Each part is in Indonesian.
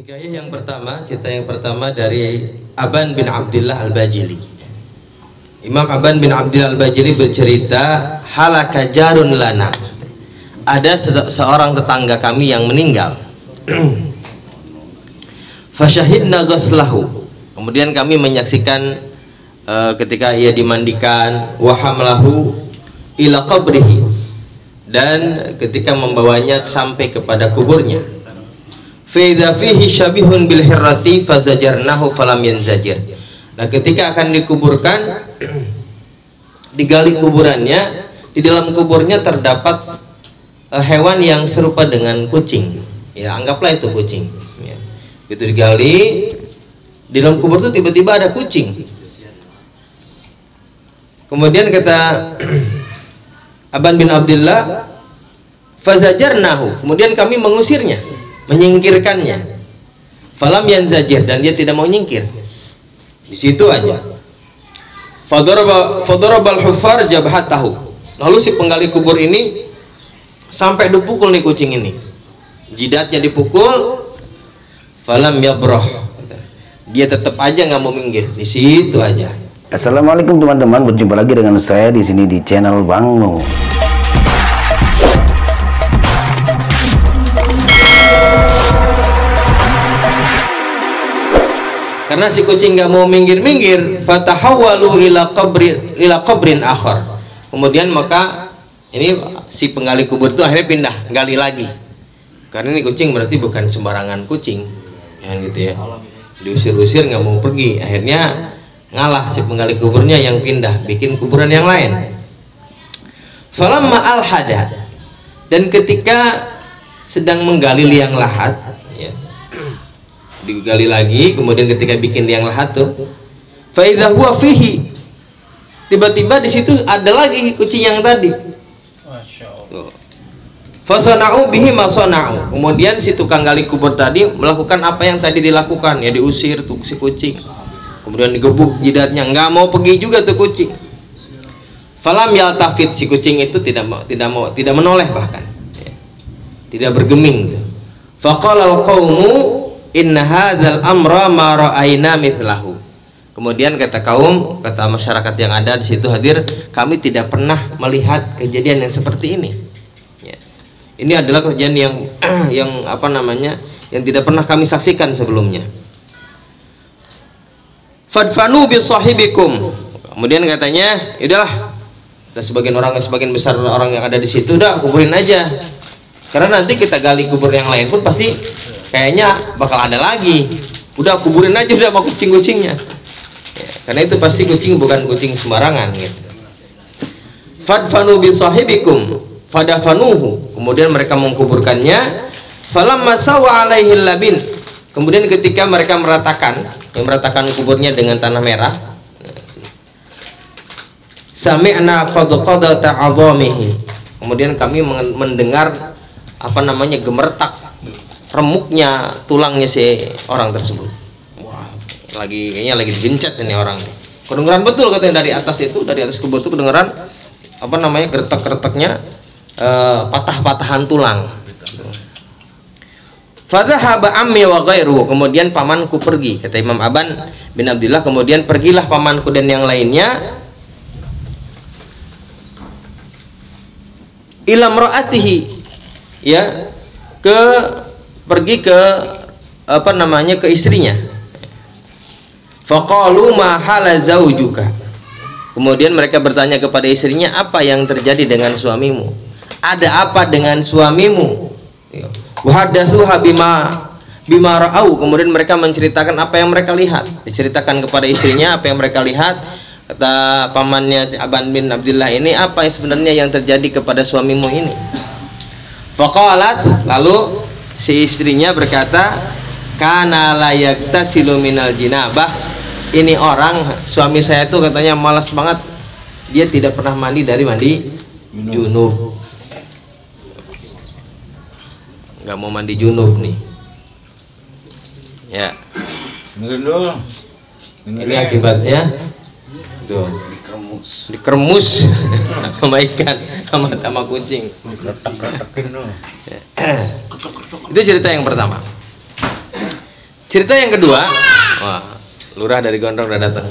Hikayah yang pertama, cerita yang pertama dari Aban bin Abdillah Al-Bajili. Imam Aban bin Abdillah Al-Bajili bercerita, halaka jarun lana. Ada seorang tetangga kami yang meninggal. Fasyahidna ghuslahu. Kemudian kami menyaksikan ketika ia dimandikan, wa hamlahu ila qabrihi, dan ketika membawanya sampai kepada kuburnya. Faidha fihi syabihun bil hirrati fazajarnahu falam yanzajir. Nah, ketika akan dikuburkan, digali kuburannya, di dalam kuburnya terdapat hewan yang serupa dengan kucing. Ya, anggaplah itu kucing. Ya. Itu digali, di dalam kubur itu tiba-tiba ada kucing. Kemudian kata Aban bin Abdillah, fazajarnahu, kemudian kami mengusirnya, menyingkirkannya. Falam yanzajir, dan dia tidak mau nyingkir. Di situ aja. Fadarabal hufar jabhatahu. Lalu si penggali kubur ini sampai dipukul nih kucing ini. Jidatnya dipukul. Falam yabroh. Dia tetap aja nggak mau minggir. Di situ aja. Assalamualaikum teman-teman, berjumpa lagi dengan saya di sini di channel Bang Mo. Karena si kucing nggak mau minggir-minggir, fatahawwalu ila qabrin akhar. Kemudian maka ini si penggali kubur itu akhirnya pindah, gali lagi. Karena ini kucing berarti bukan sembarangan kucing, ya gitu ya. Diusir-usir nggak mau pergi, akhirnya ngalah si penggali kuburnya yang pindah, bikin kuburan yang lain. Falamma alhada, dan ketika sedang menggali liang lahat, ya, digali lagi, kemudian ketika bikin liang lahat tuh, fa idza huwa fihi, tiba-tiba di situ ada lagi kucing yang tadi. Masyaallah. Fa sana'u bihi ma sana'u. Kemudian si tukang gali kubur tadi melakukan apa yang tadi dilakukan, ya diusir tuh si kucing. Kemudian digebuk jidatnya, nggak mau pergi juga tuh kucing. Falam yaltafit, si kucing itu tidak menoleh bahkan, ya, tidak bergeming. Faqala al-qaumu inna hadzal amra ma ra'ayna mithlahu. Kemudian kata masyarakat yang ada di situ hadir, kami tidak pernah melihat kejadian yang seperti ini. Ya. Ini adalah kejadian yang apa namanya, yang tidak pernah kami saksikan sebelumnya. Fadfanu bi sahibikum. Kemudian katanya, yaudahlah, dan sebagian besar orang yang ada di situ udah kuburin aja. Karena nanti kita gali kubur yang lain pun pasti kayaknya bakal ada lagi. Udah kuburin aja udah sama kucing-kucingnya. Ya, karena itu pasti kucing bukan kucing sembarangan gitu. Fadfanu bi sahibikum fadafanuhu. Kemudian mereka mengkuburkannya. Falamma sawa alaihi labin. Kemudian ketika mereka meratakan kuburnya dengan tanah merah, sami'na qadqadata 'azamihi. Kemudian kami mendengar apa namanya, gemertak remuknya tulangnya si orang tersebut. Wah, kayaknya lagi digencet ini orang. Kedengeran betul katanya dari atas kubur itu kedengeran apa namanya, geretak-geretaknya patah-patahan tulang. Fadhahaba ammi wa ghairuhu. Kemudian pamanku pergi, kata Imam Aban bin Abdillah, kemudian pergilah pamanku dan yang lainnya ila mraatihi, ya, pergi ke apa namanya, ke istrinya. Faqalu ma hala zaujuka. Kemudian mereka bertanya kepada istrinya, apa yang terjadi dengan suamimu? Ada apa dengan suamimu? Wahaddatsuha bima ra'au. Kemudian mereka menceritakan apa yang mereka lihat. Diceritakan kepada istrinya apa yang mereka lihat. Kata pamannya si Aban bin Abdillah ini, apa yang sebenarnya yang terjadi kepada suamimu ini? Faqalat, lalu si istrinya berkata, kana la yaktasilu minal jinabah. Ini orang, suami saya itu katanya malas banget, dia tidak pernah mandi dari mandi junub. Nggak mau mandi junub nih, ya. Ini akibatnya tuh, dikeremus sama ikan, sama kucing. Itu cerita yang pertama. Cerita yang kedua, wah, lurah dari Gondrong udah datang.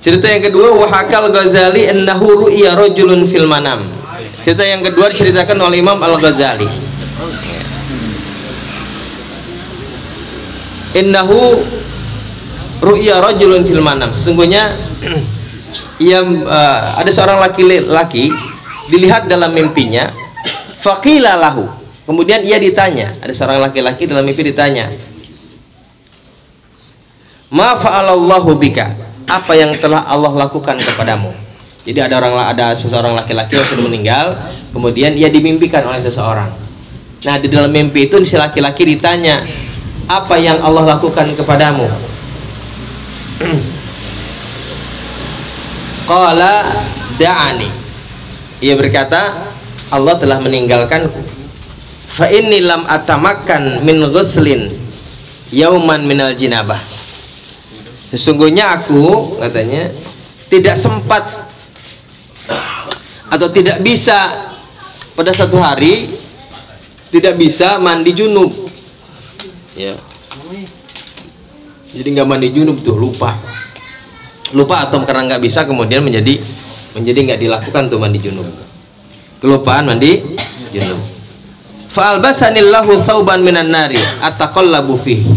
Cerita yang kedua, wahakal Ghazali annahu ru'ya rajulun fil manam. Cerita yang kedua diceritakan oleh Imam Al-Ghazali. Innahu ru'ya rajulun fil manam. Sesungguhnya ada seorang laki-laki dilihat dalam mimpinya. Faqila lahu. Kemudian ia ditanya, ada seorang laki-laki dalam mimpi ditanya, ma fa'alallahu bika, apa yang telah Allah lakukan kepadamu. Jadi ada seseorang laki-laki yang sudah meninggal, kemudian ia dimimpikan oleh seseorang. Nah, di dalam mimpi itu si laki-laki ditanya, apa yang Allah lakukan kepadamu. Qala da'ani, ia berkata, Allah telah meninggalkanku. Fa inni lam atamakkan min ghuslin yauman minal jinabah. Sesungguhnya aku, katanya, tidak sempat atau tidak bisa pada satu hari, tidak bisa mandi junub. Ya. Jadi nggak mandi junub tuh, lupa atau karena nggak bisa kemudian menjadi nggak dilakukan tuh mandi junub. Kelupaan mandi junub. Fa'albasanillahu thawban minan nari ataqallabu fihi.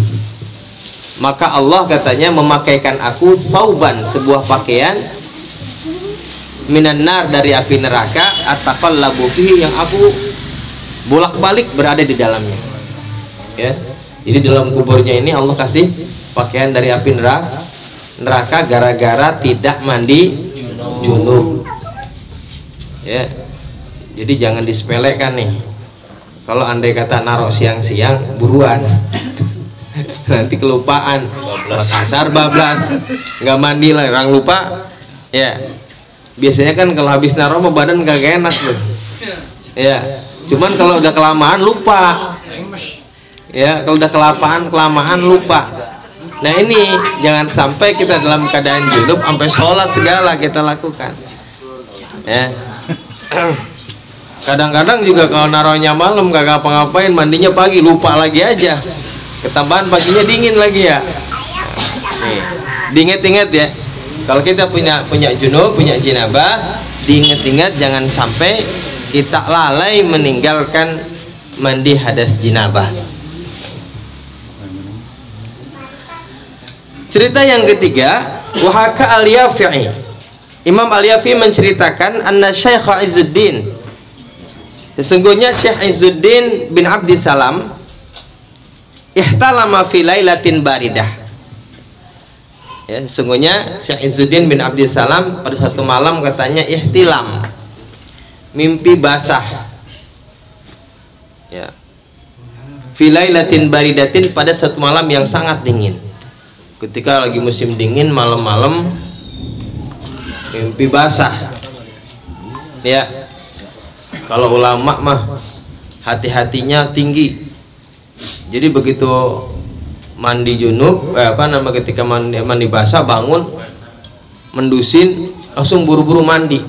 Maka Allah katanya memakaikan aku thawban, sebuah pakaian, minan nar, dari api neraka, ataqallabu fihi, yang aku bolak-balik berada di dalamnya. Ya. Jadi dalam kuburnya ini Allah kasih pakaian dari api neraka gara-gara tidak mandi junub. Ya. Jadi jangan disepelekan nih. Kalau andai kata naruh siang-siang, buruan. Nanti kelupaan. Asar bablas, nggak mandi lah, orang lupa. Ya. Biasanya kan kalau habis naruh mah badan kagak enak tuh. Ya. Cuman kalau udah kelamaan lupa. Ya, kalau udah kelamaan lupa. Nah ini jangan sampai kita dalam keadaan junub sampai sholat segala kita lakukan. Ya. Kadang-kadang juga kalau naruhnya malam kagak ngapa-ngapain, mandinya pagi, lupa lagi aja. Ketambahan paginya dingin lagi ya. Nih, diinget-inget ya. Kalau kita punya junub, punya jinabah, diinget-inget jangan sampai kita lalai meninggalkan mandi hadas jinabah. Cerita yang ketiga, wahaka al-Yafi'i. Imam al-Yafi'i menceritakan anna Syekh Izzuddin, sesungguhnya Syekh Izzuddin bin Abdissalam, ihtalama fi lailatin baridah. Ya, sesungguhnya Syekh Izzuddin bin Abdissalam pada satu malam katanya ihtilam, mimpi basah. Ya. Fi lailatin baridatin, pada satu malam yang sangat dingin. Ketika lagi musim dingin, malam-malam mimpi basah. Ya. Kalau ulama mah hati-hatinya tinggi. Jadi begitu mandi junub, ketika mandi basah, bangun mendusin, langsung buru-buru mandi.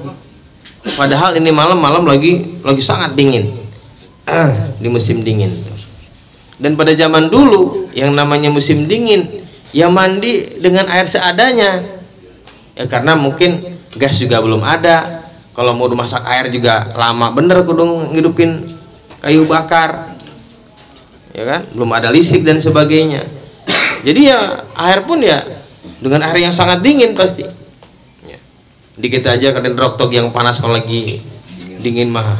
Padahal ini malam lagi sangat dingin. Di musim dingin. Dan pada zaman dulu yang namanya musim dingin, ya mandi dengan air seadanya. Ya karena mungkin gas juga belum ada. Kalau mau masak air juga lama bener, kudu ngidupin kayu bakar, ya kan, belum ada listrik dan sebagainya. Jadi ya air pun ya dengan air yang sangat dingin pasti. Ya. Dikit aja kena roktok yang panas, kalau lagi dingin mah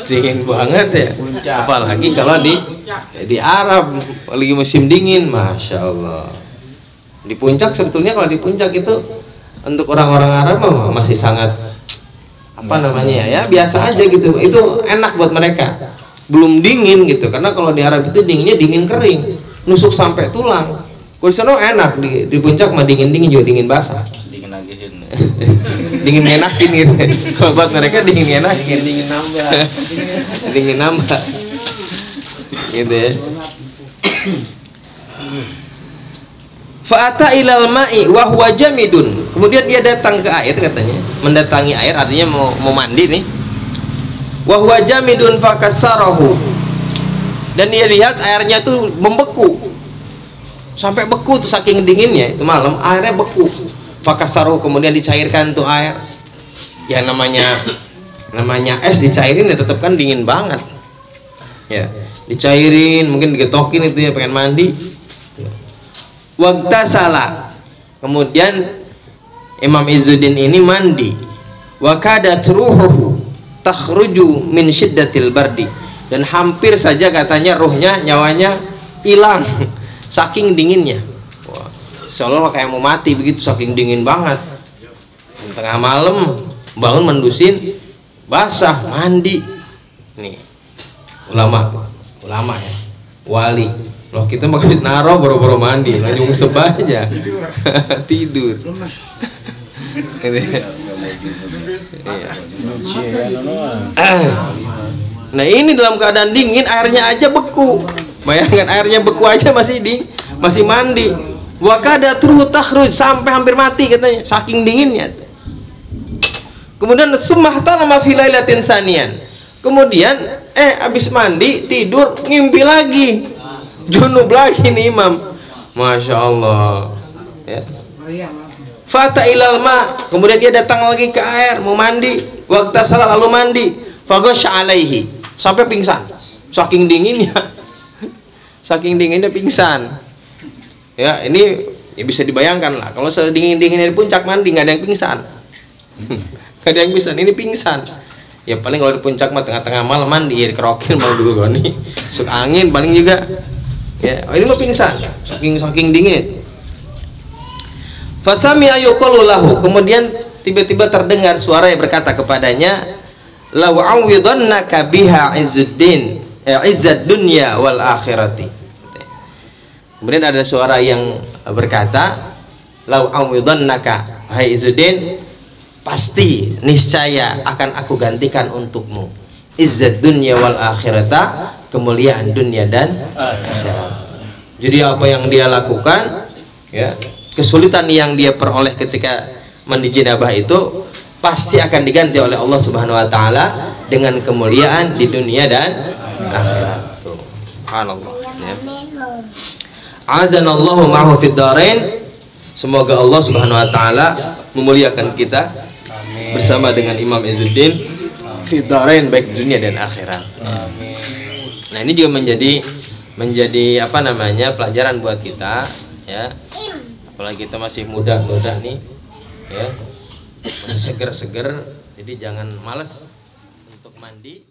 dingin banget ya. Apalagi kalau di Arab lagi musim dingin, masya Allah. Di puncak sebetulnya, kalau di puncak itu untuk orang-orang Arab masih sangat ya biasa aja gitu, itu enak buat mereka, belum dingin gitu. Karena kalau di Arab itu dinginnya dingin kering, nusuk sampai tulang. Kalau di sana enak, di puncak mah dingin juga dingin basah, dingin nagihin. Dingin enakin gitu. Kalau buat mereka dingin enakin, dingin nambah gitu ya. Fa'ata ilal ma'i wa huwa jamidun. Kemudian dia datang ke air, katanya mendatangi air, artinya mau mandi nih. wa huwa jamidun fakassarahu, dan dia lihat airnya tuh membeku sampai beku tuh, saking dinginnya itu malam airnya beku. Fakassarahu, kemudian dicairkan tuh air. Ya namanya es dicairin ya tetap kan dingin banget ya, dicairin, mungkin digetokin itu ya, pengen mandi. Waqtasala, kemudian Imam Izzuddin ini mandi. Wa kadat ruhuhu takhruju min syiddatil bardi, dan hampir saja katanya ruhnya, nyawanya hilang saking dinginnya. Wah, seolah kayak mau mati begitu, saking dingin banget. Tengah malam bangun mendusin, basah, mandi. Nih ulama ya, wali. Loh, kita maksud naro boro-boro mandi, langsung sebah aja tidur. Nah ini dalam keadaan dingin, airnya aja beku. Bayangkan, airnya beku aja masih mandi. Wa kadatruhu takhruj, sampai hampir mati katanya, saking dinginnya. Kemudian sumahtalama fi lailatin saniyan. Kemudian habis mandi tidur, ngimpi lagi. Junub lagi nih Imam. Masya Allah ya. Fata ilal ma, kemudian dia datang lagi ke air, mau mandi. Waktu salat lalu mandi. Faghasha alaihi, sampai pingsan. Saking dinginnya. Saking dinginnya pingsan. Ya, ini ya bisa dibayangkan lah. Kalau sedingin-dinginnya di puncak mandi, nggak ada yang pingsan. Nggak ada yang pingsan, ini pingsan. Ya paling kalau di puncak mah tengah-tengah malam mandi, ya dikerokin mau dulu gini. Masuk angin paling juga. Ya, ini mah pingsan, saking dingin. Fasami ayuqalu lahu, kemudian tiba-tiba terdengar suara yang berkata kepadanya, "Law awidannaka biha Izzuddin, izzad dunya wal akhirati." Kemudian ada suara yang berkata, "Law awidannaka, hai Izzuddin, pasti niscaya akan aku gantikan untukmu izzad dunya wal akhirata, kemuliaan dunia dan akhirat." Jadi apa yang dia lakukan ya, kesulitan yang dia peroleh ketika mandi janabah itu pasti akan diganti oleh Allah Subhanahu wa taala dengan kemuliaan di dunia dan akhirat. Subhanallah ya. Azanallahu ma'hu fid dharain. Semoga Allah Subhanahu wa taala memuliakan kita bersama dengan Imam Izzuddin fid dharain, baik dunia dan akhirat. Nah, ini juga menjadi apa namanya, pelajaran buat kita ya. Apalagi kita masih muda nih ya, seger-seger, jadi jangan malas untuk mandi.